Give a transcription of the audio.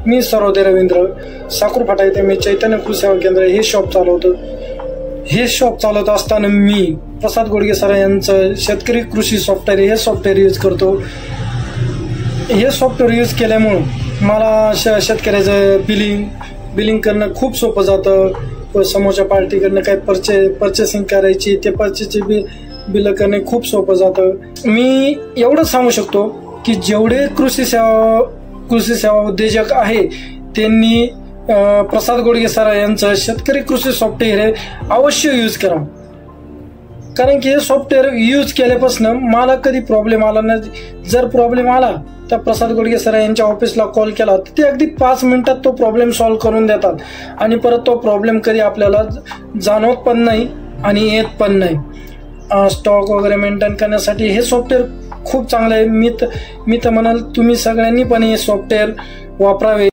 मी सर्वोदय रवींद्र साकूर फाटा येथे मी चैतन्य कृषी सेवा केंद्र हे शॉप चालवतो। हे शॉप चालवत असताना मी प्रसाद गोडगे सर यांचं शेतकरी कृषी सॉफ्टवेअर हे सॉफ्टवेअर यूज करतो। हे सॉफ्टवेअर यूज केल्यामुळे मला शेतकऱ्याचं बिलिंग करणं खूप सोपं जातं। समोरच्या पार्टीकडनं काही पर्चेसिंग करायची ते पर्चेसची बिल करणे खूप सोपं जातं। मी एवढं सांगू शकतो की जेवढे कृषी सेवा उद्योजक आहे त्यांनी प्रसाद गोडगे सर यांचं शेतकरी कृषी सॉफ्टवेअर हे अवश्य यूज करा, कारण की हे सॉफ्टवेअर यूज केल्यापासून मला कधी प्रॉब्लेम आला नाही। जर प्रॉब्लेम आला तर प्रसाद गोडगे सर यांच्या ऑफिसला कॉल केला तर ते अगदी 5 मिनिटात तो प्रॉब्लेम सॉल्व्ह करून देतात आणि परत तो प्रॉब्लेम कधी आपल्याला जाणवत पण नाही आणि येत पण नाही। स्टॉक वगैरे मेंटेन करण्यासाठी हे सॉफ्टवेअर खूप चांगलं आहे। मी तर म्हणाल तुम्ही सगळ्यांनी पण हे सॉफ्टवेअर वापरावे।